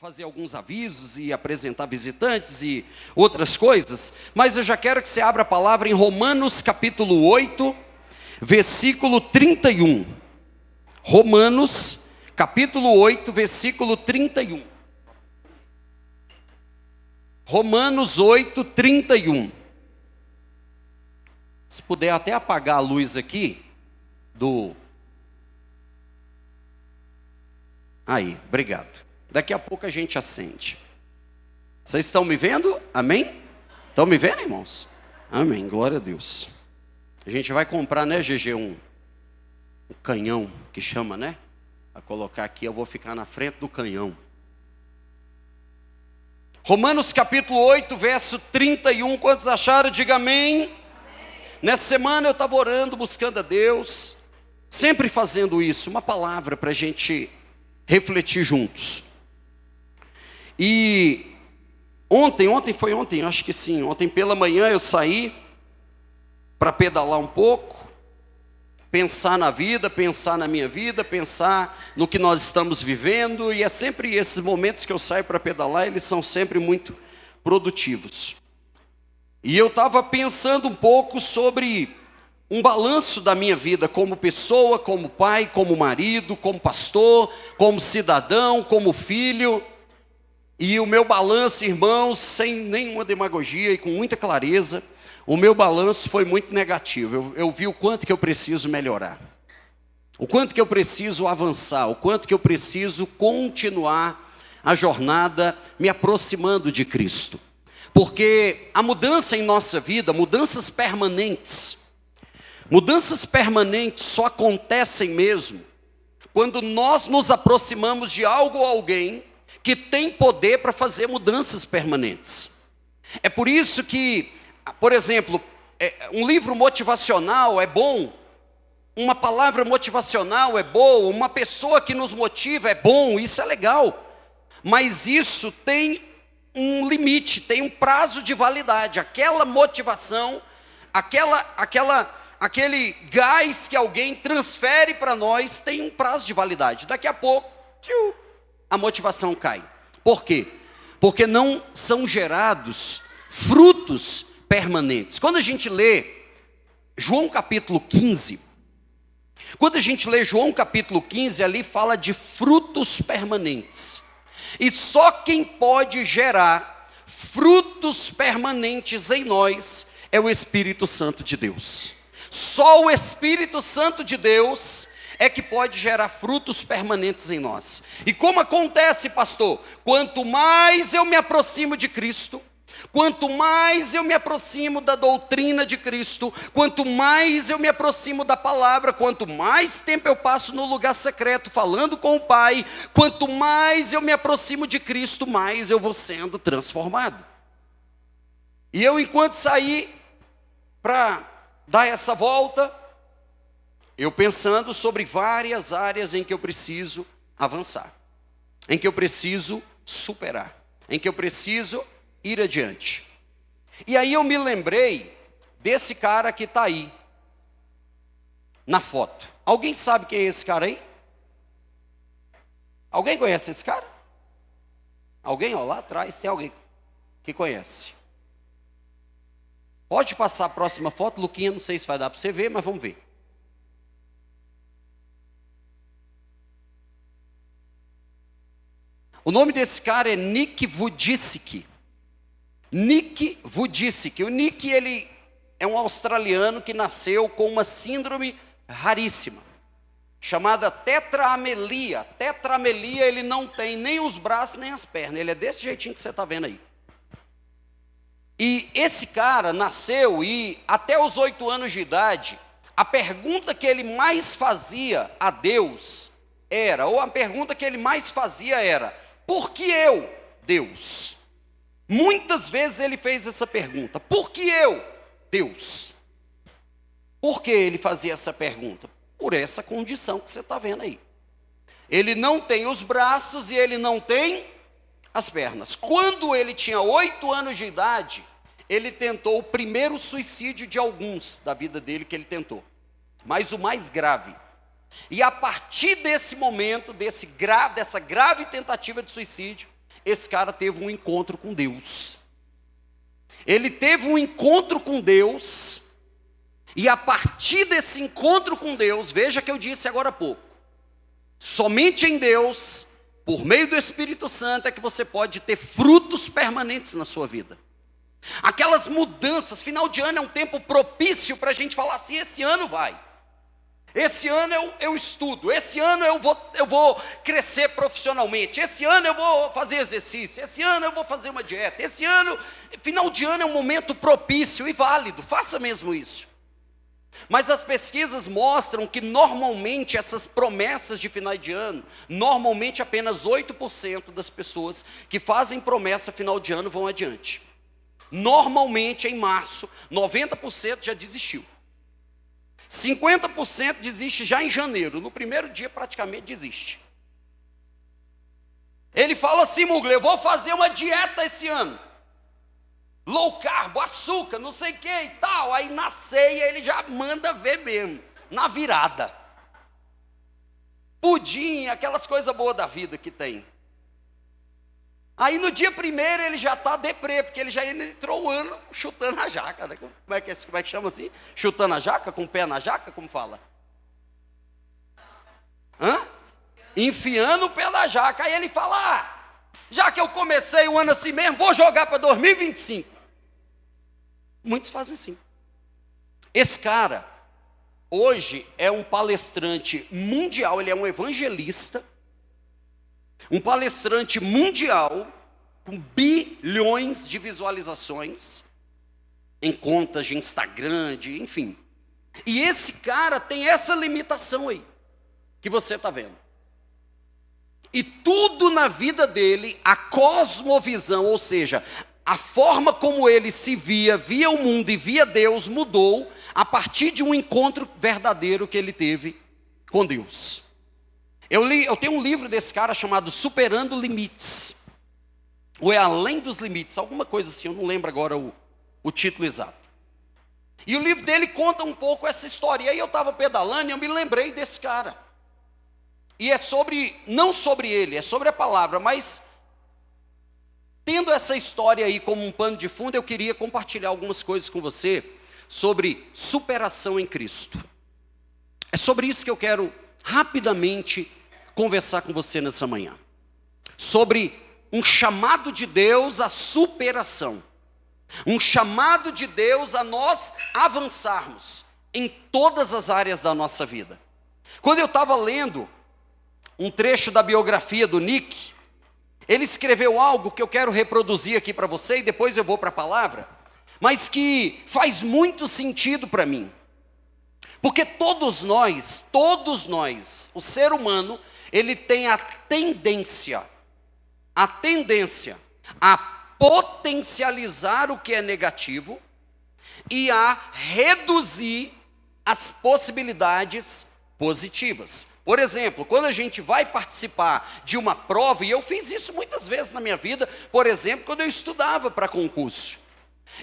fazer alguns avisos e apresentar visitantes e outras coisas, mas eu já quero que você abra a palavra em Romanos capítulo 8, versículo 31. Romanos capítulo 8, versículo 31. Romanos 8, 31. Se puder até apagar a luz aqui do... Aí, obrigado. Daqui a pouco a gente acende. Vocês estão me vendo? Amém? Estão me vendo, irmãos? Amém, glória a Deus. A gente vai comprar, né, GG, um canhão, que chama, né? Para colocar aqui, eu vou ficar na frente do canhão. Romanos capítulo 8, verso 31. Quantos acharam? Diga amém. Amém. Nessa semana eu estava orando, buscando a Deus, sempre fazendo isso, uma palavra para a gente refletir juntos. E ontem, acho que sim, ontem pela manhã eu saí para pedalar um pouco, pensar na vida, pensar na minha vida, pensar no que nós estamos vivendo, e é sempre esses momentos que eu saio para pedalar, eles são sempre muito produtivos. E eu estava pensando um pouco sobre um balanço da minha vida como pessoa, como pai, como marido, como pastor, como cidadão, como filho. E o meu balanço, irmãos, sem nenhuma demagogia e com muita clareza, o meu balanço foi muito negativo. Eu vi o quanto que eu preciso melhorar, o quanto que eu preciso avançar, o quanto que eu preciso continuar a jornada me aproximando de Cristo. Porque a mudança em nossa vida, mudanças permanentes só acontecem mesmo quando nós nos aproximamos de algo ou alguém que tem poder para fazer mudanças permanentes. É por isso que, por exemplo, um livro motivacional é bom, uma palavra motivacional é boa, uma pessoa que nos motiva é bom, isso é legal, mas isso tem um limite, tem um prazo de validade. Aquela motivação, aquele gás que alguém transfere para nós tem um prazo de validade. Daqui a pouco, a motivação cai. Por quê? Porque não são gerados frutos permanentes. Quando a gente lê João capítulo 15, ali fala de frutos permanentes. E só quem pode gerar frutos permanentes em nós é o Espírito Santo de Deus. Só o Espírito Santo de Deus é que pode gerar frutos permanentes em nós. E como acontece, pastor? Quanto mais eu me aproximo de Cristo, quanto mais eu me aproximo da doutrina de Cristo, quanto mais eu me aproximo da palavra, quanto mais tempo eu passo no lugar secreto falando com o Pai, quanto mais eu me aproximo de Cristo, mais eu vou sendo transformado. E eu, enquanto saí para dar essa volta, eu pensando sobre várias áreas em que eu preciso avançar, em que eu preciso superar, em que eu preciso ir adiante. E aí eu me lembrei desse cara que está aí, na foto. Alguém sabe quem é esse cara aí? Alguém conhece esse cara? Alguém, ó, lá atrás tem alguém que conhece. Pode passar a próxima foto, Luquinha, não sei se vai dar para você ver, mas vamos ver. O nome desse cara é Nick Vujicic. Nick Vujicic. O Nick, ele é um australiano que nasceu com uma síndrome raríssima, chamada tetramelia. Tetramelia, ele não tem nem os braços nem as pernas, ele é desse jeitinho que você está vendo aí. E esse cara nasceu e até os 8 anos de idade, a pergunta que ele mais fazia a Deus era, por que eu, Deus? Muitas vezes ele fez essa pergunta, por que eu, Deus? Por que ele fazia essa pergunta? Por essa condição que você está vendo aí. Ele não tem os braços e ele não tem as pernas. Quando ele tinha 8 anos de idade, ele tentou o primeiro suicídio de alguns da vida dele que ele tentou, mas o mais grave. E a partir desse momento, dessa grave tentativa de suicídio, esse cara teve um encontro com Deus. Ele teve um encontro com Deus, e a partir desse encontro com Deus, veja que eu disse agora há pouco, somente em Deus, por meio do Espírito Santo, é que você pode ter frutos permanentes na sua vida. Aquelas mudanças, final de ano é um tempo propício para a gente falar assim, esse ano vai. Esse ano eu estudo, esse ano eu vou crescer profissionalmente, esse ano eu vou fazer exercício, esse ano eu vou fazer uma dieta, esse ano, final de ano é um momento propício e válido, faça mesmo isso. Mas as pesquisas mostram que normalmente essas promessas de final de ano, normalmente apenas 8% das pessoas que fazem promessa final de ano vão adiante. Normalmente em março, 90% já desistiu. 50% desiste já em janeiro, no primeiro dia praticamente desiste. Ele fala assim, Mugler, eu vou fazer uma dieta esse ano. Low carb, açúcar, não sei o que e tal. Aí na ceia ele já manda ver mesmo, na virada. Pudim, aquelas coisas boas da vida que tem. Aí no dia primeiro ele já está deprê, porque ele já entrou o ano chutando a jaca, né? Como é que chama assim? Chutando a jaca, com o pé na jaca, como fala? Enfiando o pé na jaca. Aí ele fala, já que eu comecei o ano assim mesmo, vou jogar para 2025. Muitos fazem assim. Esse cara, hoje, é um palestrante mundial, ele é um evangelista, um palestrante mundial, com bilhões de visualizações, em contas de Instagram, enfim. E esse cara tem essa limitação aí, que você está vendo. E tudo na vida dele, a cosmovisão, ou seja, a forma como ele se via o mundo e via Deus, mudou a partir de um encontro verdadeiro que ele teve com Deus. Eu tenho um livro desse cara chamado Superando Limites, ou é Além dos Limites, alguma coisa assim, eu não lembro agora o título exato. E o livro dele conta um pouco essa história, e aí eu estava pedalando e eu me lembrei desse cara. E é não sobre ele, é sobre a palavra, mas tendo essa história aí como um pano de fundo, eu queria compartilhar algumas coisas com você sobre superação em Cristo. É sobre isso que eu quero rapidamente conversar com você nessa manhã. Sobre um chamado de Deus à superação. Um chamado de Deus a nós avançarmos em todas as áreas da nossa vida. Quando eu estava lendo um trecho da biografia do Nick, ele escreveu algo que eu quero reproduzir aqui para você e depois eu vou para a palavra, mas que faz muito sentido para mim. Porque todos nós, o ser humano, ele tem a tendência a potencializar o que é negativo e a reduzir as possibilidades positivas. Por exemplo, quando a gente vai participar de uma prova, e eu fiz isso muitas vezes na minha vida, por exemplo, quando eu estudava para concurso,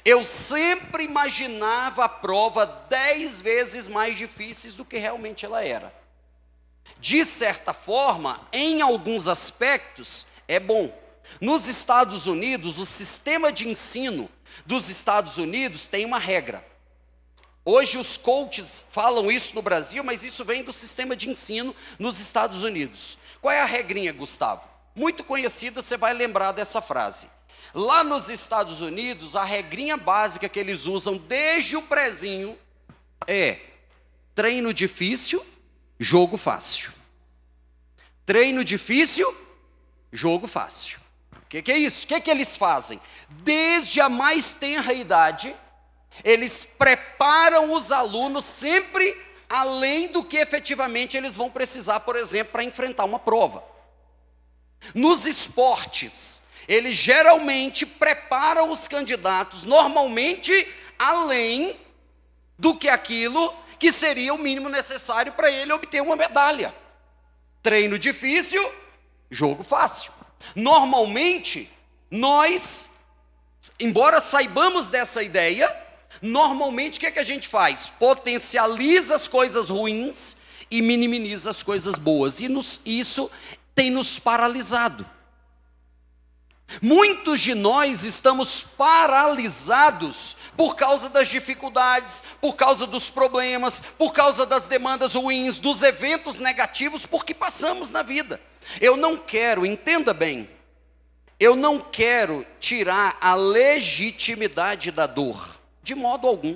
eu sempre imaginava a prova 10 vezes mais difícil do que realmente ela era. De certa forma, em alguns aspectos, é bom. Nos Estados Unidos, o sistema de ensino dos Estados Unidos tem uma regra. Hoje os coaches falam isso no Brasil, mas isso vem do sistema de ensino nos Estados Unidos. Qual é a regrinha, Gustavo? Muito conhecida, você vai lembrar dessa frase. Lá nos Estados Unidos, a regrinha básica que eles usam desde o prezinho é treino difícil, jogo fácil. Treino difícil, jogo fácil. O que é isso? O que eles fazem? Desde a mais tenra idade, eles preparam os alunos sempre além do que efetivamente eles vão precisar, por exemplo, para enfrentar uma prova. Nos esportes, eles geralmente preparam os candidatos, normalmente, além do que aquilo que seria o mínimo necessário para ele obter uma medalha. Treino difícil, jogo fácil. Normalmente, nós, embora saibamos dessa ideia, normalmente o que é que a gente faz? Potencializa as coisas ruins e minimiza as coisas boas. E isso tem nos paralisado. Muitos de nós estamos paralisados por causa das dificuldades, por causa dos problemas, por causa das demandas ruins, dos eventos negativos por que passamos na vida. Eu não quero, entenda bem, eu não quero tirar a legitimidade da dor, de modo algum.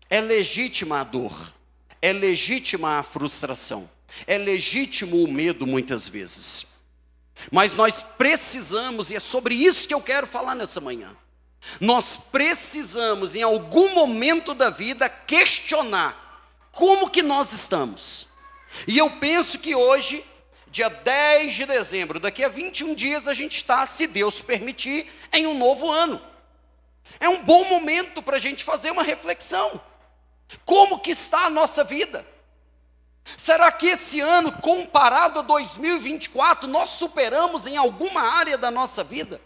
É legítima a dor, é legítima a frustração, é legítimo o medo muitas vezes. Mas nós precisamos, e é sobre isso que eu quero falar nessa manhã, nós precisamos em algum momento da vida questionar como que nós estamos. E eu penso que hoje, dia 10 de dezembro, daqui a 21 dias a gente está, se Deus permitir, em um novo ano. É um bom momento para a gente fazer uma reflexão. Como que está a nossa vida? Será que esse ano, comparado a 2024, nós superamos em alguma área da nossa vida?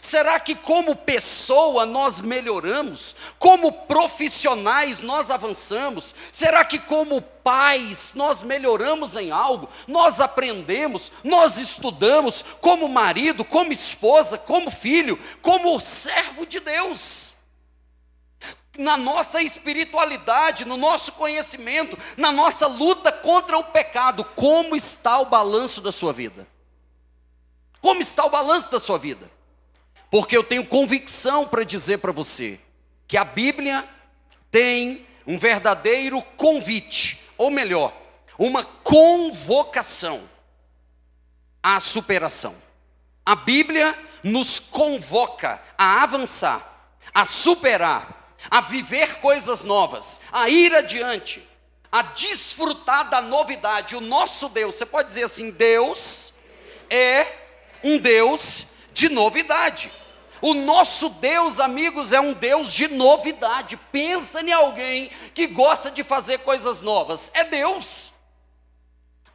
Será que como pessoa nós melhoramos? Como profissionais nós avançamos? Será que como pais nós melhoramos em algo? Nós aprendemos, nós estudamos, como marido, como esposa, como filho, como servo de Deus? Na nossa espiritualidade, no nosso conhecimento, na nossa luta contra o pecado, como está o balanço da sua vida? Como está o balanço da sua vida? Porque eu tenho convicção para dizer para você, que a Bíblia tem um verdadeiro convite, ou melhor, uma convocação à superação. A Bíblia nos convoca a avançar, a superar, a viver coisas novas, a ir adiante, a desfrutar da novidade. O nosso Deus, você pode dizer assim, Deus é um Deus de novidade. O nosso Deus, amigos, é um Deus de novidade. Pensa em alguém que gosta de fazer coisas novas. É Deus.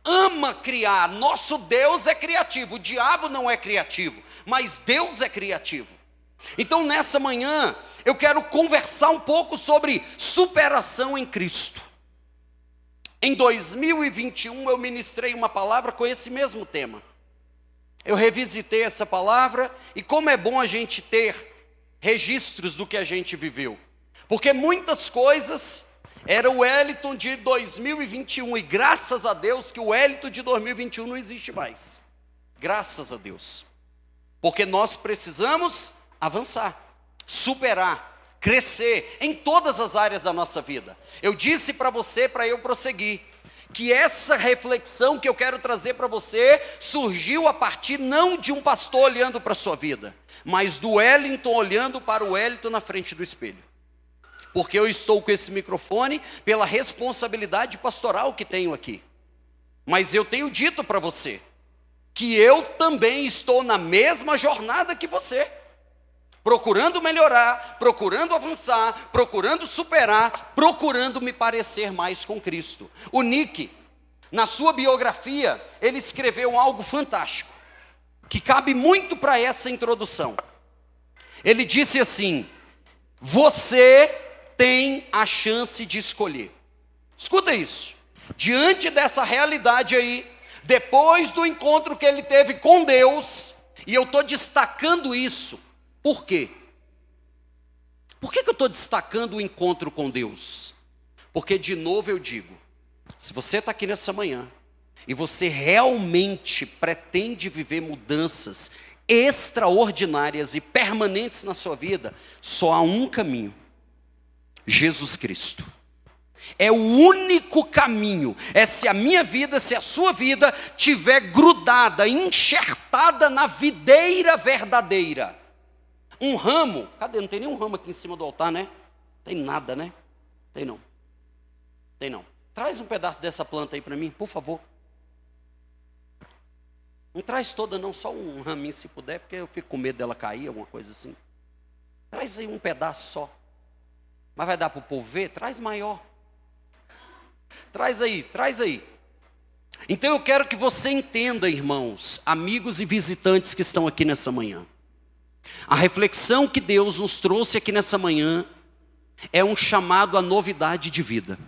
Ama criar. Nosso Deus é criativo. O diabo não é criativo, mas Deus é criativo. Então nessa manhã eu quero conversar um pouco sobre superação em Cristo. Em 2021 eu ministrei uma palavra com esse mesmo tema. Eu revisitei essa palavra e como é bom a gente ter registros do que a gente viveu. Porque muitas coisas era o Wellington de 2021 e graças a Deus que o Wellington de 2021 não existe mais. Graças a Deus. Porque nós precisamos avançar, superar, crescer em todas as áreas da nossa vida. Eu disse para você, para eu prosseguir, que essa reflexão que eu quero trazer para você surgiu a partir não de um pastor olhando para a sua vida, mas do Wellington olhando para o Wellington na frente do espelho. Porque eu estou com esse microfone pela responsabilidade pastoral que tenho aqui. Mas eu tenho dito para você que eu também estou na mesma jornada que você. Procurando melhorar, procurando avançar, procurando superar, procurando me parecer mais com Cristo. O Nick, na sua biografia, ele escreveu algo fantástico, que cabe muito para essa introdução. Ele disse assim, você tem a chance de escolher. Escuta isso, diante dessa realidade aí, depois do encontro que ele teve com Deus, e eu estou destacando isso, por quê? Por que eu estou destacando o encontro com Deus? Porque de novo eu digo, se você está aqui nessa manhã, e você realmente pretende viver mudanças extraordinárias e permanentes na sua vida, só há um caminho, Jesus Cristo. É o único caminho, é se a minha vida, se a sua vida tiver grudada, enxertada na videira verdadeira. Um ramo, cadê? Não tem nenhum ramo aqui em cima do altar, né? Tem nada, né? Tem não. Tem não. Traz um pedaço dessa planta aí para mim, por favor. Não traz toda não, só um raminho se puder, porque eu fico com medo dela cair, alguma coisa assim. Traz aí um pedaço só. Mas vai dar para o povo ver? Traz maior. Traz aí, traz aí. Então eu quero que você entenda, irmãos, amigos e visitantes que estão aqui nessa manhã. A reflexão que Deus nos trouxe aqui nessa manhã é um chamado à novidade de vida.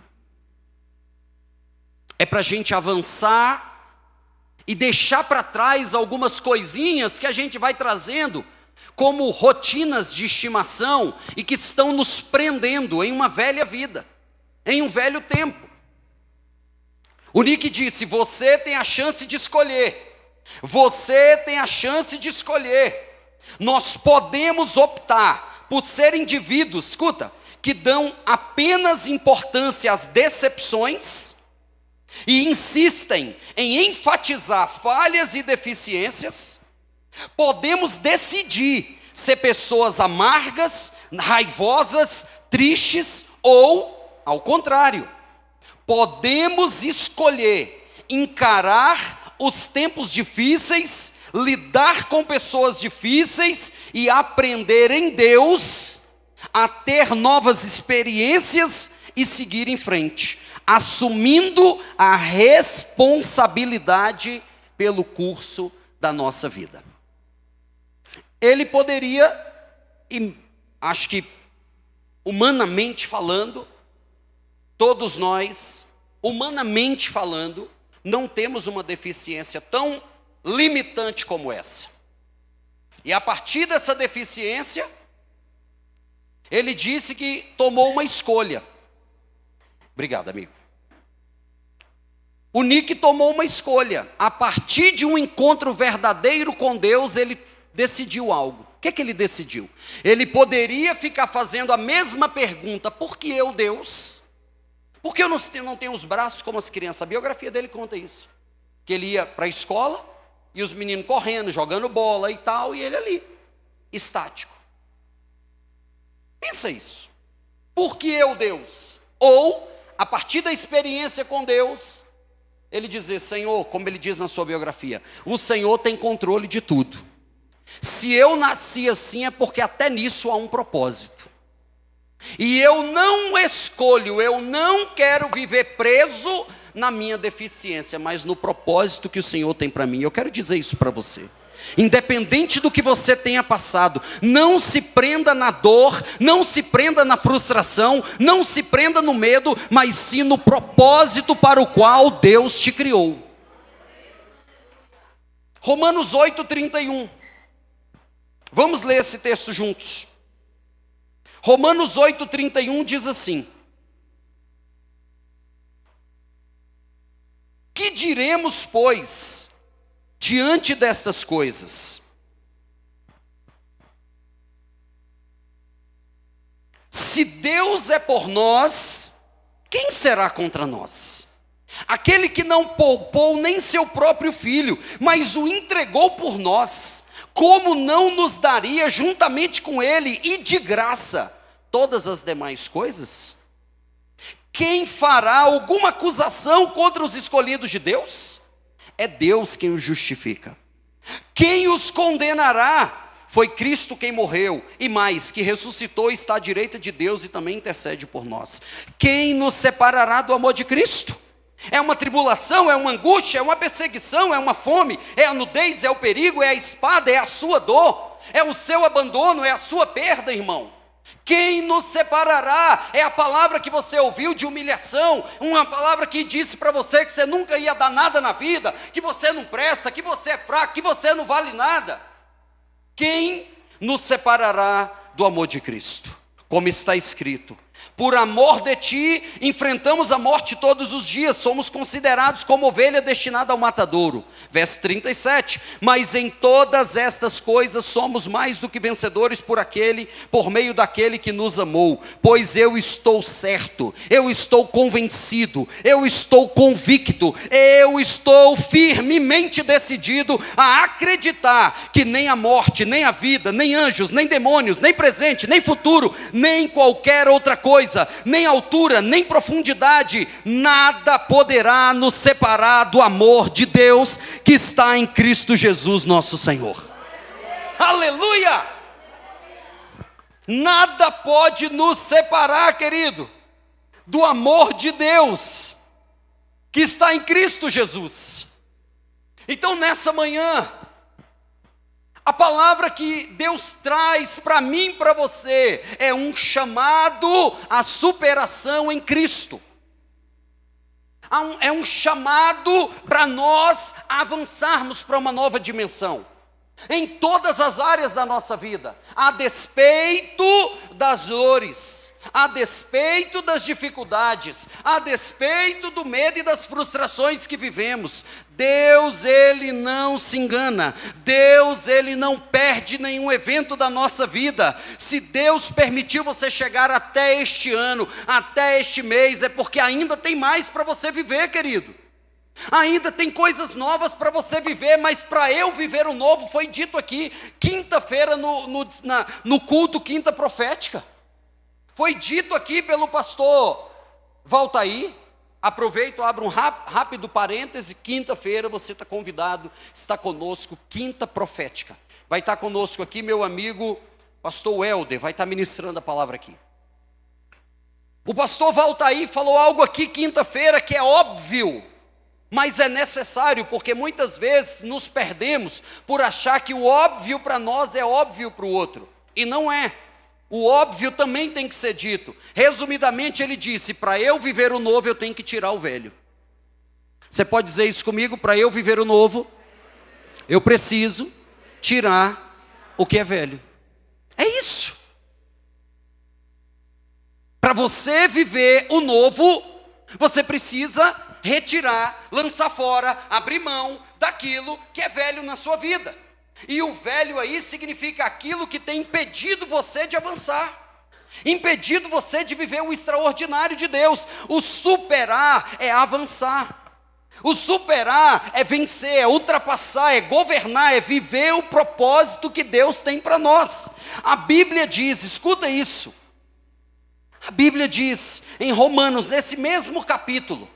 É para a gente avançar e deixar para trás algumas coisinhas que a gente vai trazendo como rotinas de estimação e que estão nos prendendo em uma velha vida, em um velho tempo. O Nick disse: você tem a chance de escolher, você tem a chance de escolher. Nós podemos optar por ser indivíduos, escuta, que dão apenas importância às decepções e insistem em enfatizar falhas e deficiências. Podemos decidir ser pessoas amargas, raivosas, tristes ou, ao contrário, podemos escolher encarar os tempos difíceis, lidar com pessoas difíceis e aprender em Deus a ter novas experiências e seguir em frente, assumindo a responsabilidade pelo curso da nossa vida. Ele poderia, e acho que humanamente falando, todos nós, humanamente falando, não temos uma deficiência tão limitante como essa. E a partir dessa deficiência, ele disse que tomou uma escolha. Obrigado, amigo. O Nick tomou uma escolha. A partir de um encontro verdadeiro com Deus, ele decidiu algo. O que ele decidiu? Ele poderia ficar fazendo a mesma pergunta: por que eu, Deus? Por que eu não tenho os braços como as crianças? A biografia dele conta isso. Que ele ia para a escola, e os meninos correndo, jogando bola e tal, e ele ali, estático. Pensa isso. Por que eu, Deus? Ou, a partir da experiência com Deus, ele dizer: Senhor, como ele diz na sua biografia, o Senhor tem controle de tudo. Se eu nasci assim é porque até nisso há um propósito. E eu não escolho, eu não quero viver preso na minha deficiência, mas no propósito que o Senhor tem para mim. Eu quero dizer isso para você. Independente do que você tenha passado, não se prenda na dor, não se prenda na frustração, não se prenda no medo, mas sim no propósito para o qual Deus te criou. Romanos 8:31. Vamos ler esse texto juntos. Romanos 8:31 diz assim: que diremos, pois, diante destas coisas? Se Deus é por nós, quem será contra nós? Aquele que não poupou nem seu próprio filho, mas o entregou por nós, como não nos daria juntamente com ele e de graça todas as demais coisas? Quem fará alguma acusação contra os escolhidos de Deus? É Deus quem os justifica. Quem os condenará? Foi Cristo quem morreu, e mais, que ressuscitou e está à direita de Deus e também intercede por nós. Quem nos separará do amor de Cristo? É uma tribulação, é uma angústia, é uma perseguição, é uma fome, é a nudez, é o perigo, é a espada, é a sua dor, é o seu abandono, é a sua perda, irmão. Quem nos separará? É a palavra que você ouviu de humilhação, uma palavra que disse para você que você nunca ia dar nada na vida, que você não presta, que você é fraco, que você não vale nada. Quem nos separará do amor de Cristo? Como está escrito: por amor de ti, enfrentamos a morte todos os dias, somos considerados como ovelha destinada ao matadouro. Verso 37, mas em todas estas coisas somos mais do que vencedores por meio daquele que nos amou. Pois eu estou certo, eu estou convencido, eu estou convicto, eu estou firmemente decidido a acreditar que nem a morte, nem a vida, nem anjos, nem demônios, nem presente, nem futuro, nem qualquer outra coisa, nem altura, nem profundidade, nada poderá nos separar do amor de Deus que está em Cristo Jesus nosso Senhor. Aleluia! Nada pode nos separar, querido, do amor de Deus que está em Cristo Jesus. Então nessa manhã, a palavra que Deus traz para mim e para você é um chamado à superação em Cristo. É um chamado para nós avançarmos para uma nova dimensão. Em todas as áreas da nossa vida, a despeito das dores, a despeito das dificuldades, a despeito do medo e das frustrações que vivemos, Deus, Ele não se engana, Deus, Ele não perde nenhum evento da nossa vida. Se Deus permitiu você chegar até este ano, até este mês, é porque ainda tem mais para você viver, querido. Ainda tem coisas novas para você viver, mas para eu viver o novo, foi dito aqui, quinta-feira no culto Quinta Profética. Foi dito aqui pelo pastor Valtair. Aproveito, abro um rápido parêntese, quinta-feira você está convidado, está conosco, Quinta Profética. Vai estar conosco aqui meu amigo, pastor Helder, vai estar ministrando a palavra aqui. O pastor Valtair falou algo aqui quinta-feira que é óbvio, mas é necessário, porque muitas vezes nos perdemos por achar que o óbvio para nós é óbvio para o outro, e não é. O óbvio também tem que ser dito. Resumidamente ele disse, para eu viver o novo eu tenho que tirar o velho. Você pode dizer isso comigo? Para eu viver o novo, eu preciso tirar o que é velho. É isso. Para você viver o novo, você precisa retirar, lançar fora, abrir mão daquilo que é velho na sua vida. E o velho aí significa aquilo que tem impedido você de avançar, impedido você de viver o extraordinário de Deus. O superar é avançar, o superar é vencer, é ultrapassar, é governar, é viver o propósito que Deus tem para nós. A Bíblia diz, escuta isso, a Bíblia diz em Romanos, nesse mesmo capítulo,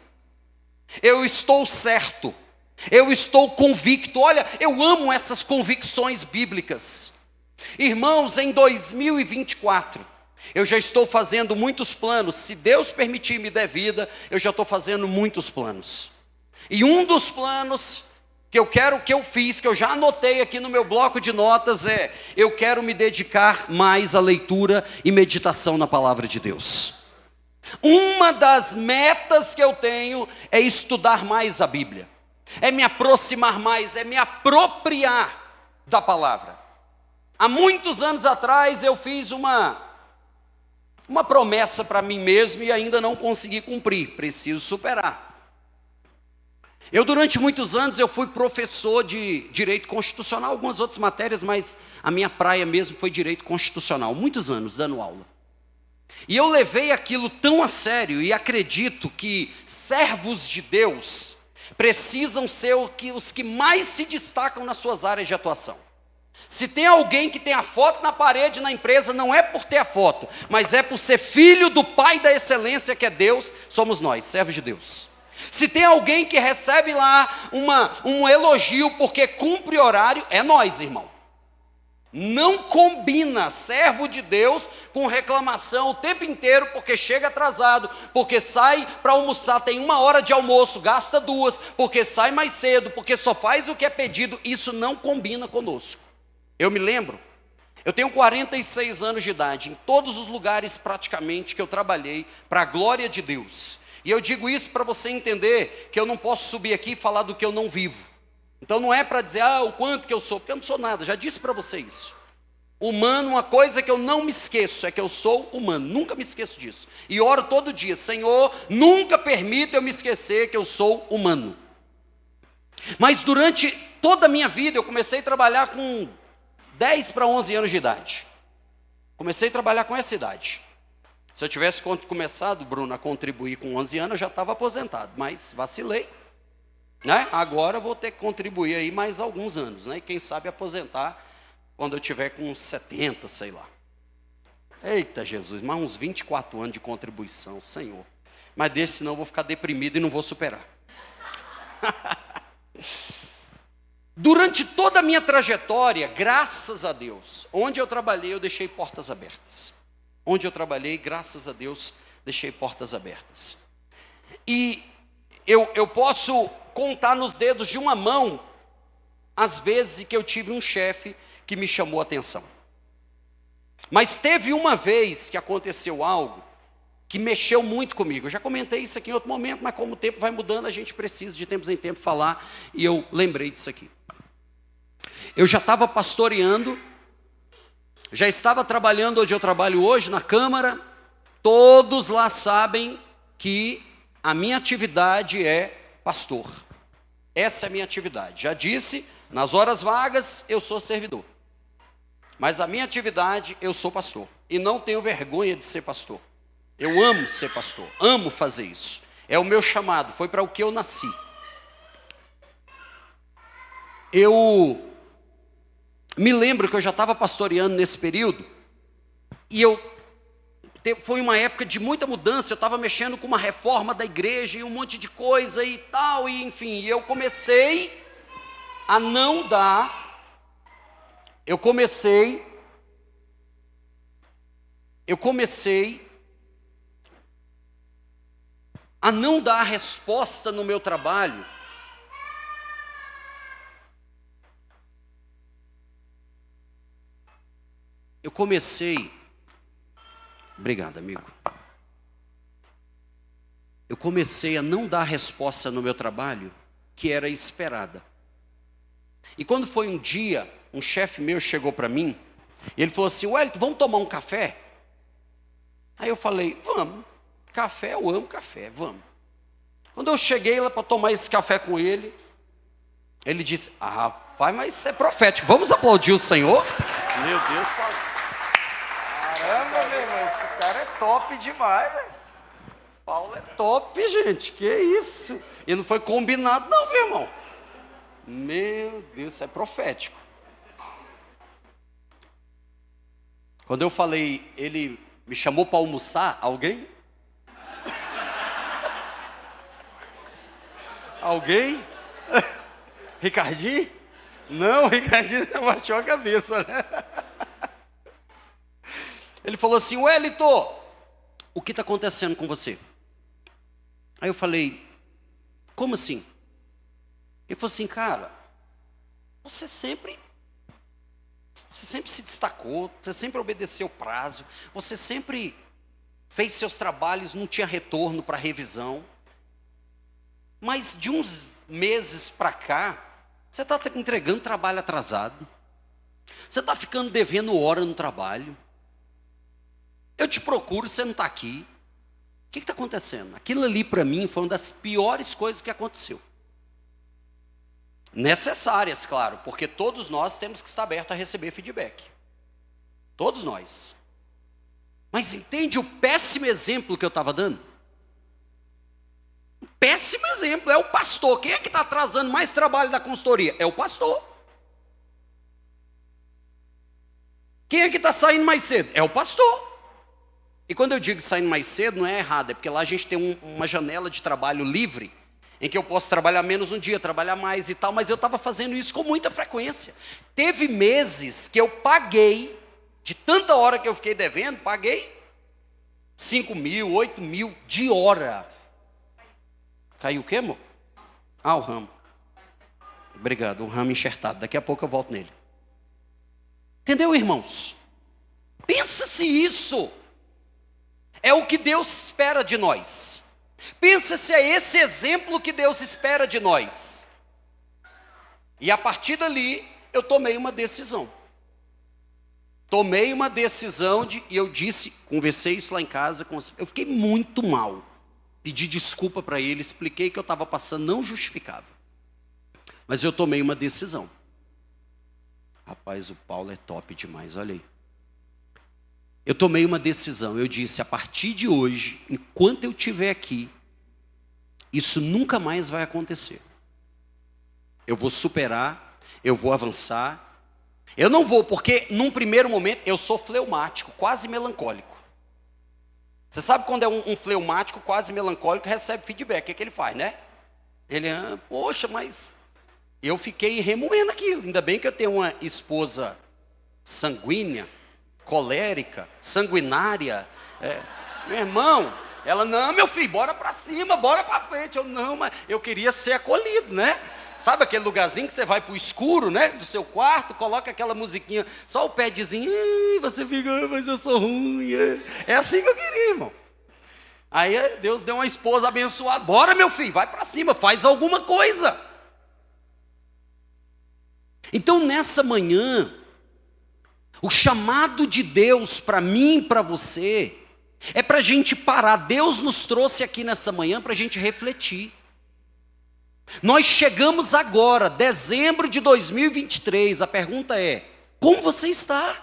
eu estou certo, eu estou convicto. Olha, eu amo essas convicções bíblicas. Irmãos, em 2024, eu já estou fazendo muitos planos. Se Deus permitir me der vida, eu já estou fazendo muitos planos. E um dos planos que eu fiz, que eu já anotei aqui no meu bloco de notas é: eu quero me dedicar mais à leitura e meditação na palavra de Deus. Uma das metas que eu tenho é estudar mais a Bíblia, é me aproximar mais, é me apropriar da palavra. Há muitos anos atrás eu fiz uma promessa para mim mesmo e ainda não consegui cumprir, preciso superar. Eu durante muitos anos eu fui professor de direito constitucional, algumas outras matérias, mas a minha praia mesmo foi direito constitucional, muitos anos dando aula. E eu levei aquilo tão a sério e acredito que servos de Deus precisam ser os que mais se destacam nas suas áreas de atuação. Se tem alguém que tem a foto na parede na empresa, não é por ter a foto, mas é por ser filho do Pai da excelência que é Deus, somos nós, servos de Deus. Se tem alguém que recebe lá um elogio porque cumpre horário, é nós, irmão. Não combina servo de Deus com reclamação o tempo inteiro, porque chega atrasado, porque sai para almoçar, tem 1 hora de almoço, gasta 2, porque sai mais cedo, porque só faz o que é pedido. Isso não combina conosco. Eu me lembro, eu tenho 46 anos de idade, em todos os lugares praticamente que eu trabalhei, para a glória de Deus. E eu digo isso para você entender que eu não posso subir aqui e falar do que eu não vivo. Então não é para dizer, o quanto que eu sou, porque eu não sou nada, já disse para você isso. Humano, uma coisa que eu não me esqueço, é que eu sou humano, nunca me esqueço disso. E oro todo dia, Senhor, nunca permita eu me esquecer que eu sou humano. Mas durante toda a minha vida, eu comecei a trabalhar com 10 para 11 anos de idade. Comecei a trabalhar com essa idade. Se eu tivesse começado, Bruno, a contribuir com 11 anos, eu já estava aposentado, mas vacilei. Né? Agora eu vou ter que contribuir aí mais alguns anos, né? E quem sabe aposentar quando eu tiver com uns 70, sei lá. Eita Jesus, mais uns 24 anos de contribuição, Senhor. Mas deixa, senão eu vou ficar deprimido e não vou superar. Durante toda a minha trajetória, graças a Deus, onde eu trabalhei eu deixei portas abertas. Onde eu trabalhei, graças a Deus, deixei portas abertas. E eu posso contar nos dedos de uma mão as vezes que eu tive um chefe que me chamou a atenção. Mas teve uma vez que aconteceu algo que mexeu muito comigo. Eu já comentei isso aqui em outro momento, mas como o tempo vai mudando, a gente precisa de tempos em tempos falar, e eu lembrei disso aqui. Eu já estava pastoreando, já estava trabalhando onde eu trabalho hoje, na Câmara. Todos lá sabem que a minha atividade é pastor. Essa é a minha atividade. Já disse, nas horas vagas eu sou servidor. Mas a minha atividade, eu sou pastor. E não tenho vergonha de ser pastor. Eu amo ser pastor, amo fazer isso. É o meu chamado, foi para o que eu nasci. Eu me lembro que eu já estava pastoreando nesse período, e foi uma época de muita mudança, eu estava mexendo com uma reforma da igreja, e um monte de coisa e tal, e enfim, eu comecei a não dar, eu comecei a não dar resposta no meu trabalho. Eu comecei, obrigado, amigo. Eu comecei a não dar resposta no meu trabalho que era esperada. E quando foi um dia, um chefe meu chegou para mim, e ele falou assim: Wellington, vamos tomar um café? Aí eu falei: vamos. Café, eu amo café, vamos. Quando eu cheguei lá para tomar esse café com ele, ele disse: ah, rapaz, mas isso é profético, vamos aplaudir o Senhor? Meu Deus, Paulo. Caramba, meu irmão, esse cara é top demais, velho. Paulo é top, gente, que isso? E não foi combinado não, meu irmão. Meu Deus, isso é profético. Quando eu falei, ele me chamou para almoçar, alguém? Alguém? Ricardinho? Não, Ricardinho baixou a cabeça, né? Ele falou assim: Wellington, o que está acontecendo com você? Aí eu falei: como assim? Ele falou assim: cara, você sempre se destacou, você sempre obedeceu o prazo, você sempre fez seus trabalhos, não tinha retorno para revisão. Mas de uns meses para cá, você está entregando trabalho atrasado. Você está ficando devendo hora no trabalho. Eu te procuro, você não está aqui. O que está acontecendo? Aquilo ali para mim foi uma das piores coisas que aconteceu. Necessárias, claro, porque todos nós temos que estar abertos a receber feedback. Todos nós. Mas entende o péssimo exemplo que eu estava dando? Péssimo exemplo, é o pastor. Quem é que está atrasando mais trabalho da consultoria? É o pastor. Quem é que está saindo mais cedo? É o pastor. E quando eu digo saindo mais cedo, não é errado, é porque lá a gente tem uma janela de trabalho livre, em que eu posso trabalhar menos um dia, trabalhar mais e tal, mas eu estava fazendo isso com muita frequência. Teve meses que eu paguei, de tanta hora que eu fiquei devendo, paguei 5 mil, 8 mil de hora. Caiu o quê, amor? Ah, o ramo. Obrigado, o ramo enxertado. Daqui a pouco eu volto nele. Entendeu, irmãos? Pensa se isso é o que Deus espera de nós. Pensa se é esse exemplo que Deus espera de nós. E a partir dali, eu tomei uma decisão. Tomei uma decisão e eu disse, conversei isso lá em casa, eu fiquei muito mal. Pedi desculpa para ele, expliquei que eu estava passando, não justificava. Mas eu tomei uma decisão. Rapaz, o Paulo é top demais, olha aí. Eu tomei uma decisão, eu disse: a partir de hoje, enquanto eu estiver aqui, isso nunca mais vai acontecer. Eu vou superar, eu vou avançar. Eu não vou, porque num primeiro momento eu sou fleumático, quase melancólico. Você sabe quando é um fleumático quase melancólico, recebe feedback, o que ele faz, né? Ele, poxa, mas eu fiquei remoendo aquilo. Ainda bem que eu tenho uma esposa sanguínea, colérica, sanguinária. Meu irmão, ela: não, meu filho, bora para cima, bora para frente. Eu: não, mas eu queria ser acolhido, né? Sabe aquele lugarzinho que você vai para o escuro, né? Do seu quarto, coloca aquela musiquinha, só o padzinho, você fica: mas eu sou ruim. É assim que eu queria, irmão. Aí Deus deu uma esposa abençoada. Bora, meu filho, vai para cima, faz alguma coisa. Então, nessa manhã, o chamado de Deus para mim e para você é para a gente parar. Deus nos trouxe aqui nessa manhã para a gente refletir. Nós chegamos agora, dezembro de 2023. A pergunta é: como você está?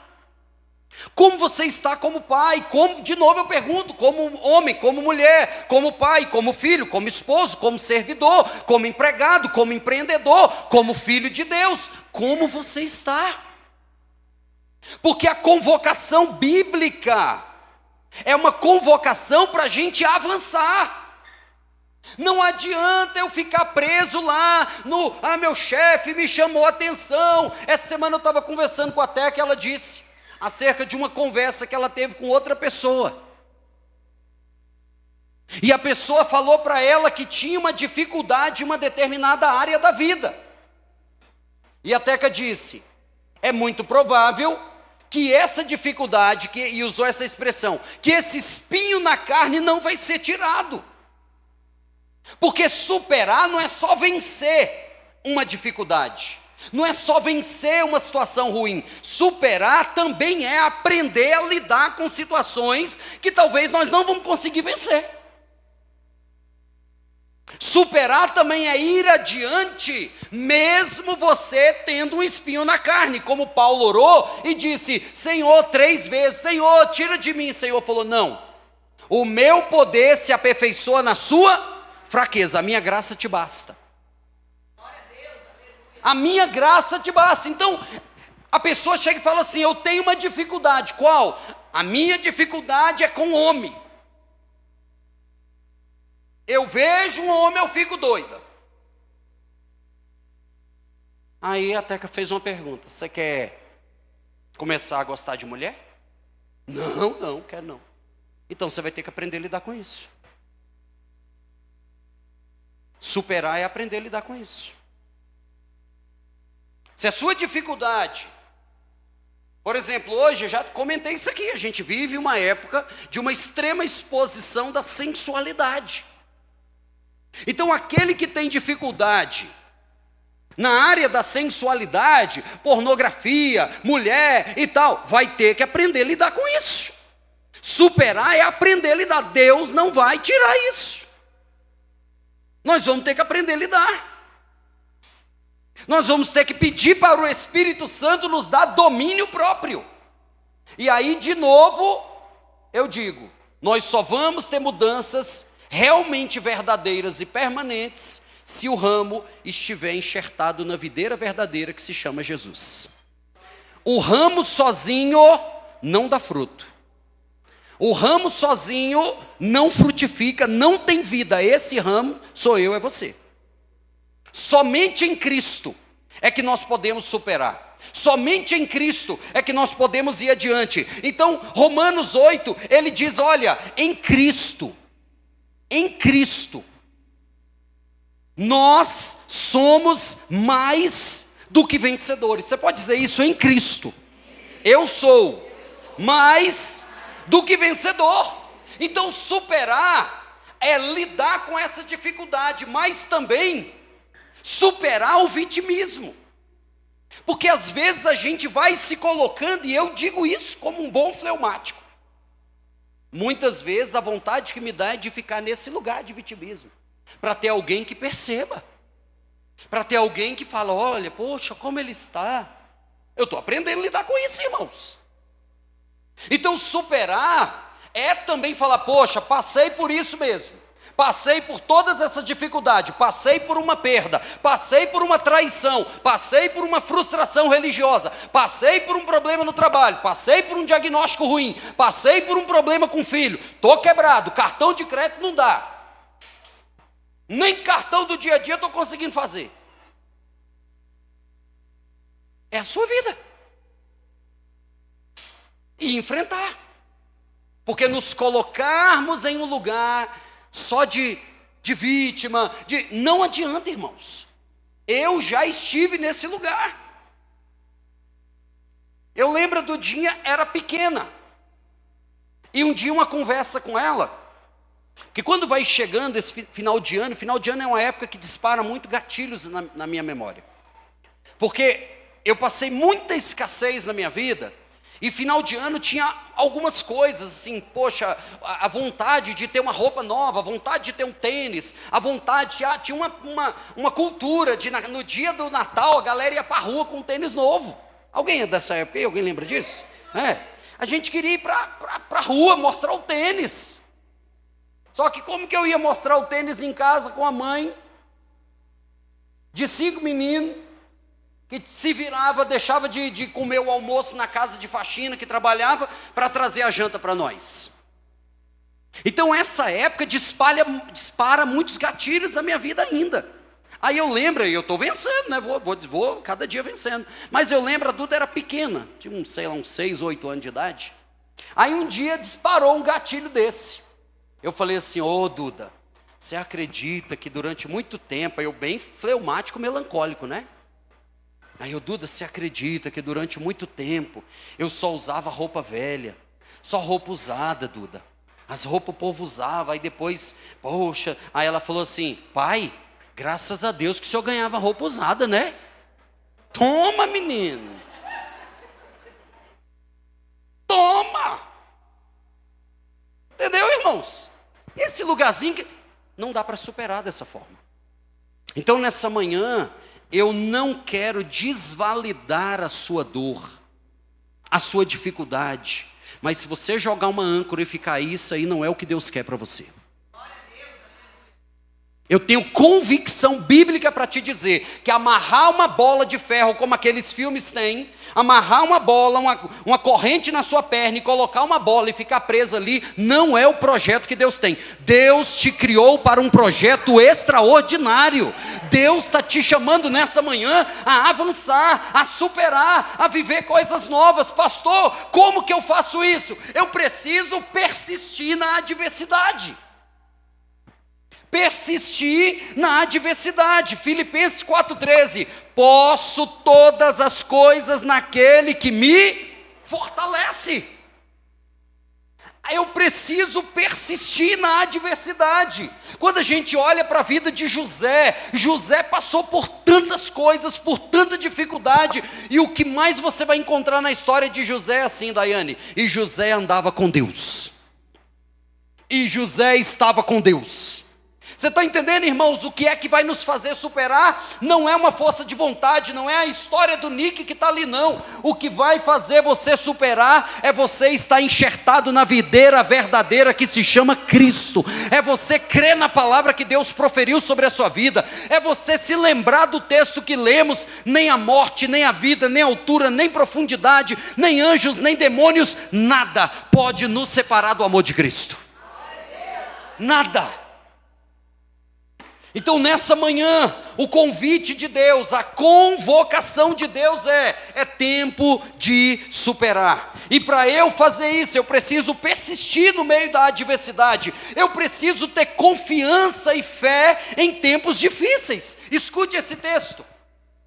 Como você está como pai? Como, de novo eu pergunto, como homem, como mulher, como pai, como filho, como esposo, como servidor, como empregado, como empreendedor, como filho de Deus, como você está? Porque a convocação bíblica é uma convocação para a gente avançar. Não adianta eu ficar preso lá no, meu chefe me chamou a atenção. Essa semana eu estava conversando com a Teca, ela disse acerca de uma conversa que ela teve com outra pessoa. E a pessoa falou para ela que tinha uma dificuldade em uma determinada área da vida. E a Teca disse: é muito provável que essa dificuldade, e usou essa expressão, que esse espinho na carne não vai ser tirado. Porque superar não é só vencer uma dificuldade, não é só vencer uma situação ruim. Superar também é aprender a lidar com situações que talvez nós não vamos conseguir vencer. Superar também é ir adiante, mesmo você tendo um espinho na carne, como Paulo orou e disse: Senhor, 3 vezes, Senhor, tira de mim. O Senhor falou: não, o meu poder se aperfeiçoa na sua fraqueza, a minha graça te basta. A minha graça te basta. Então, a pessoa chega e fala assim: eu tenho uma dificuldade. Qual? A minha dificuldade é com o homem. Eu vejo um homem, eu fico doida. Aí a Teca fez uma pergunta: você quer começar a gostar de mulher? Não, quero não. Então você vai ter que aprender a lidar com isso. Superar é aprender a lidar com isso. Se a sua dificuldade, por exemplo, hoje, eu já comentei isso aqui, a gente vive uma época de uma extrema exposição da sensualidade. Então, aquele que tem dificuldade na área da sensualidade, pornografia, mulher e tal, vai ter que aprender a lidar com isso. Superar é aprender a lidar. Deus não vai tirar isso. Nós vamos ter que aprender a lidar. Nós vamos ter que pedir para o Espírito Santo nos dar domínio próprio. E aí, de novo, eu digo, nós só vamos ter mudanças realmente verdadeiras e permanentes se o ramo estiver enxertado na videira verdadeira que se chama Jesus. O ramo sozinho não dá fruto. O ramo sozinho não frutifica, não tem vida. Esse ramo sou eu, é você. Somente em Cristo é que nós podemos superar. Somente em Cristo é que nós podemos ir adiante. Então, Romanos 8, ele diz: olha, em Cristo, nós somos mais do que vencedores. Você pode dizer isso? Em Cristo, eu sou mais do que vencedor. Então, superar é lidar com essa dificuldade, mas também superar o vitimismo. Porque às vezes a gente vai se colocando, e eu digo isso como um bom fleumático, muitas vezes a vontade que me dá é de ficar nesse lugar de vitimismo, para ter alguém que perceba, para ter alguém que fala: olha, poxa, como ele está. Eu estou aprendendo a lidar com isso, irmãos. Então superar é também falar: poxa, passei por isso mesmo, passei por todas essas dificuldades, passei por uma perda, passei por uma traição, passei por uma frustração religiosa, passei por um problema no trabalho, passei por um diagnóstico ruim, passei por um problema com o filho, estou quebrado, cartão de crédito não dá, nem cartão do dia a dia estou conseguindo fazer. É a sua vida. E enfrentar. Porque nos colocarmos em um lugar só de vítima, não adianta, irmãos. Eu já estive nesse lugar. Eu lembro do dia, era pequena. E um dia uma conversa com ela, Porque quando vai chegando esse final de ano é uma época que dispara muito gatilhos na minha memória. Porque eu passei muita escassez na minha vida, e final de ano tinha algumas coisas, assim, poxa, a vontade de ter uma roupa nova, a vontade de ter um tênis, a vontade, tinha uma cultura de no dia do Natal a galera ia para a rua com um tênis novo. Alguém é dessa época aí? Alguém lembra disso? A gente queria ir para a rua mostrar o tênis. Só que como que eu ia mostrar o tênis em casa com a mãe de 5 meninos, que se virava, deixava de comer o almoço na casa de faxina que trabalhava para trazer a janta para nós. Então essa época dispara muitos gatilhos na minha vida ainda. Aí eu lembro, e eu estou vencendo, né? Vou cada dia vencendo. Mas eu lembro, a Duda era pequena, tinha uns 6, 8 anos de idade. Aí um dia disparou um gatilho desse. Eu falei assim, ô Duda, você acredita que durante muito tempo, eu bem fleumático, melancólico, né? Aí eu, Duda, você acredita que durante muito tempo eu só usava roupa velha, só roupa usada, Duda. As roupas o povo usava, aí depois, poxa, aí ela falou assim, pai, graças a Deus que o senhor ganhava roupa usada, né? Toma, menino. Toma. Entendeu, irmãos? Esse lugarzinho que não dá para superar dessa forma. Então nessa manhã, eu não quero desvalidar a sua dor, a sua dificuldade. Mas se você jogar uma âncora e ficar aí, isso aí não é o que Deus quer para você. Eu tenho convicção bíblica para te dizer que amarrar uma bola de ferro, como aqueles filmes têm, amarrar uma bola, uma corrente na sua perna e colocar uma bola e ficar presa ali, não é o projeto que Deus tem. Deus te criou para um projeto extraordinário. Deus está te chamando nessa manhã a avançar, a superar, a viver coisas novas. Pastor, como que eu faço isso? Eu preciso persistir na adversidade. Persistir na adversidade. Filipenses 4,13. Posso todas as coisas naquele que me fortalece. Eu preciso persistir na adversidade. Quando a gente olha para a vida de José, José passou por tantas coisas, por tanta dificuldade, e o que mais você vai encontrar na história de José é assim, Daiane, e José andava com Deus, e José estava com Deus. Você está entendendo, irmãos, o que é que vai nos fazer superar? Não é uma força de vontade, não é a história do Nick que está ali, não. O que vai fazer você superar é você estar enxertado na videira verdadeira que se chama Cristo. É você crer na palavra que Deus proferiu sobre a sua vida. É você se lembrar do texto que lemos: nem a morte, nem a vida, nem a altura, nem profundidade, nem anjos, nem demônios, nada pode nos separar do amor de Cristo. Nada. Então nessa manhã, o convite de Deus, a convocação de Deus é tempo de superar. E para eu fazer isso, eu preciso persistir no meio da adversidade. Eu preciso ter confiança e fé em tempos difíceis. Escute esse texto.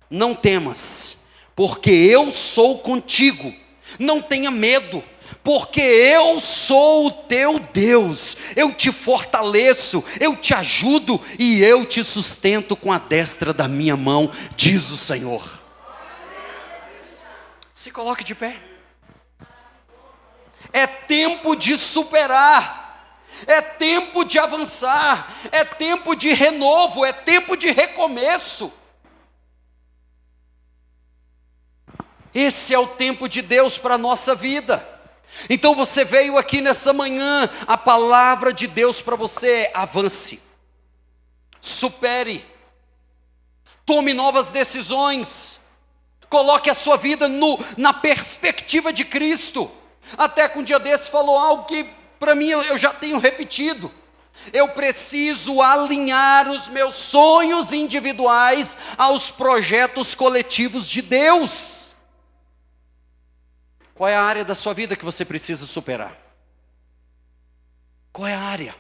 Não temas, porque eu sou contigo. Não tenha medo, porque eu sou o teu Deus, eu te fortaleço, eu te ajudo e eu te sustento com a destra da minha mão, diz o Senhor. Se coloque de pé. É tempo de superar, é tempo de avançar, é tempo de renovo, é tempo de recomeço. Esse é o tempo de Deus para a nossa vida. Então você veio aqui nessa manhã, a palavra de Deus para você é: avance, supere, tome novas decisões, coloque a sua vida na perspectiva de Cristo. Até que um dia desse falou algo que para mim eu já tenho repetido: eu preciso alinhar os meus sonhos individuais aos projetos coletivos de Deus. Qual é a área da sua vida que você precisa superar? Qual é a área?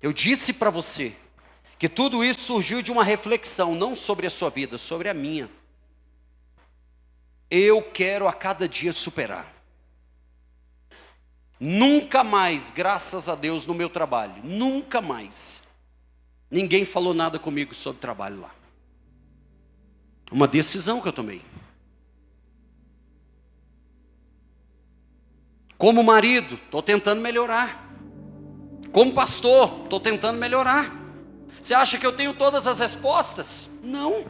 Eu disse para você que tudo isso surgiu de uma reflexão, não sobre a sua vida, sobre a minha. Eu quero a cada dia superar. Nunca mais, graças a Deus, no meu trabalho, nunca mais, ninguém falou nada comigo sobre trabalho lá. Uma decisão que eu tomei. Como marido, estou tentando melhorar. Como pastor, estou tentando melhorar. Você acha que eu tenho todas as respostas? Não.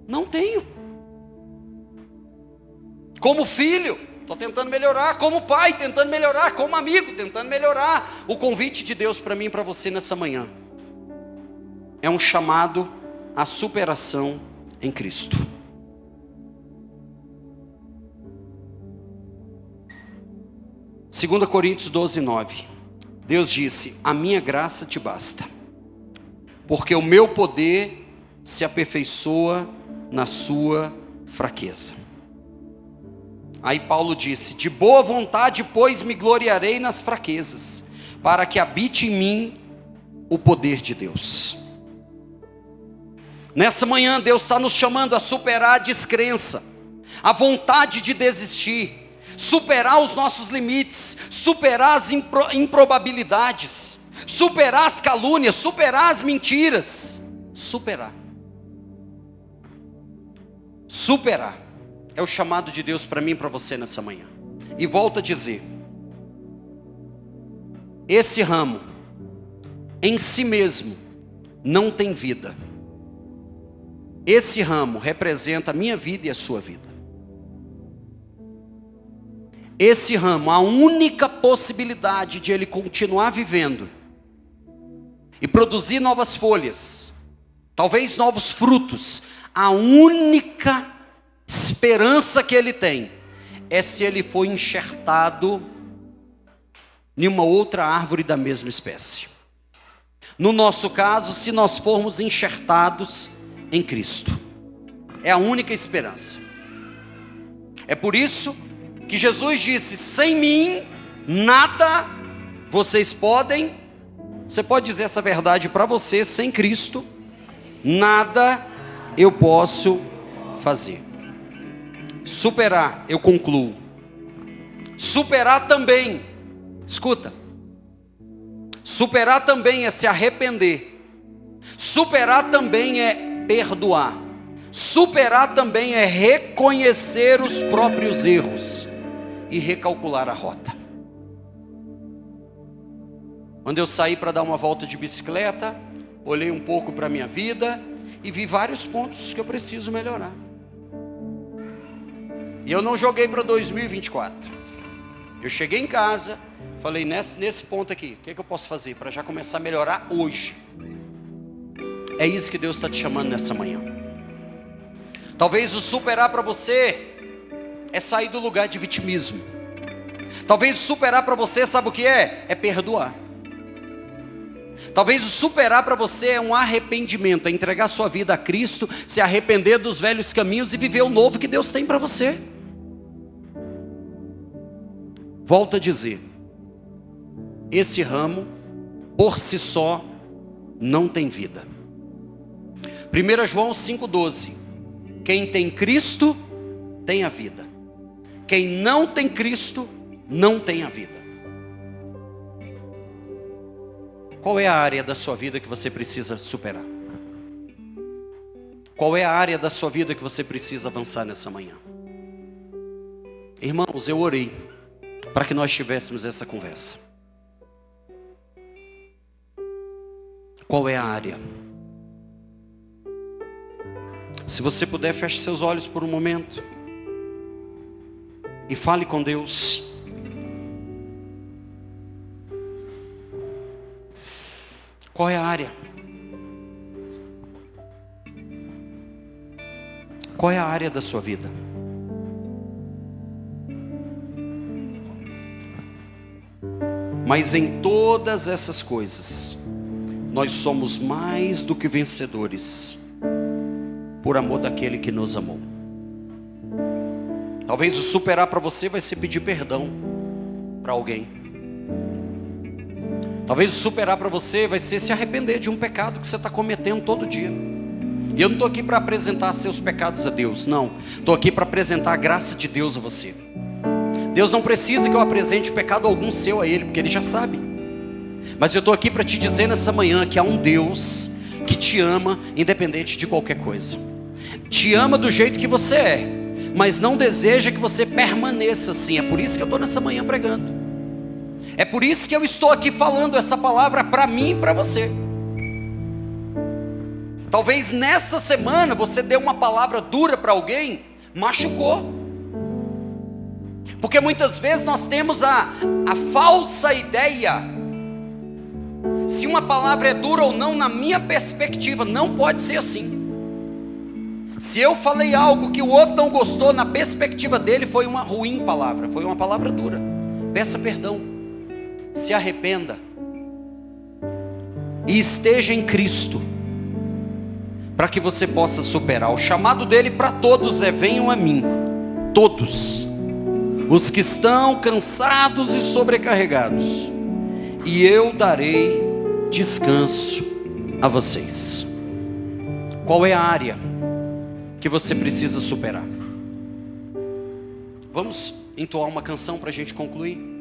Não tenho. Como filho, estou tentando melhorar. Como pai, tentando melhorar. Como amigo, tentando melhorar. O convite de Deus para mim e para você nessa manhã é um chamado à superação em Cristo. Segunda Coríntios 12:9. Deus disse: a minha graça te basta, porque o meu poder se aperfeiçoa na sua fraqueza. Aí Paulo disse: de boa vontade, pois, me gloriarei nas fraquezas, para que habite em mim o poder de Deus. Nessa manhã Deus está nos chamando a superar a descrença, a vontade de desistir, superar os nossos limites, superar as improbabilidades, superar as calúnias, superar as mentiras. Superar é o chamado de Deus para mim e para você nessa manhã. E volto a dizer, esse ramo em si mesmo não tem vida. Esse ramo representa a minha vida e a sua vida. Esse ramo, a única possibilidade de ele continuar vivendo e produzir novas folhas, talvez novos frutos, a única esperança que ele tem é se ele for enxertado em uma outra árvore da mesma espécie. No nosso caso, se nós formos enxertados em Cristo, é a única esperança. É por isso que Jesus disse: sem mim nada vocês podem. Você pode dizer essa verdade para você: sem Cristo nada eu posso fazer. Superar, eu concluo. Superar também, escuta, superar também é se arrepender. Superar também é perdoar. Superar também é reconhecer os próprios erros e recalcular a rota. Quando eu saí para dar uma volta de bicicleta, olhei um pouco para a minha vida e vi vários pontos que eu preciso melhorar. E eu não joguei para 2024. Eu cheguei em casa, falei: nesse ponto aqui, o que eu posso fazer para já começar a melhorar hoje? É isso que Deus está te chamando nessa manhã. Talvez o superar para você é sair do lugar de vitimismo. Talvez o superar para você, sabe o que é? É perdoar. Talvez o superar para você é um arrependimento, é entregar sua vida a Cristo, se arrepender dos velhos caminhos e viver o novo que Deus tem para você. Volto a dizer, esse ramo, por si só, não tem vida. 1 João 5,12. Quem tem Cristo, tem a vida. Quem não tem Cristo, não tem a vida. Qual é a área da sua vida que você precisa superar? Qual é a área da sua vida que você precisa avançar nessa manhã? Irmãos, eu orei para que nós tivéssemos essa conversa. Qual é a área? Se você puder, feche seus olhos por um momento e fale com Deus. Qual é a área? Qual é a área da sua vida? Mas em todas essas coisas, nós somos mais do que vencedores, por amor daquele que nos amou. Talvez o superar para você vai ser pedir perdão para alguém. Talvez o superar para você vai ser se arrepender de um pecado que você está cometendo todo dia. E eu não estou aqui para apresentar seus pecados a Deus, não. Estou aqui para apresentar a graça de Deus a você. Deus não precisa que eu apresente pecado algum seu a Ele, porque Ele já sabe. Mas eu estou aqui para te dizer nessa manhã que há um Deus que te ama independente de qualquer coisa. Te ama do jeito que você é, mas não deseja que você permaneça assim. É por isso que eu estou nessa manhã pregando. É por isso que eu estou aqui falando essa palavra para mim e para você. Talvez nessa semana você deu uma palavra dura para alguém, machucou. Porque muitas vezes nós temos a falsa ideia, se uma palavra é dura ou não, na minha perspectiva, não pode ser assim. Se eu falei algo que o outro não gostou, na perspectiva dele foi uma ruim palavra, foi uma palavra dura. Peça perdão, se arrependa e esteja em Cristo, para que você possa superar. O chamado dele para todos é: venham a mim, todos os que estão cansados e sobrecarregados, e eu darei descanso a vocês. Qual é a área que você precisa superar? Vamos entoar uma canção para a gente concluir?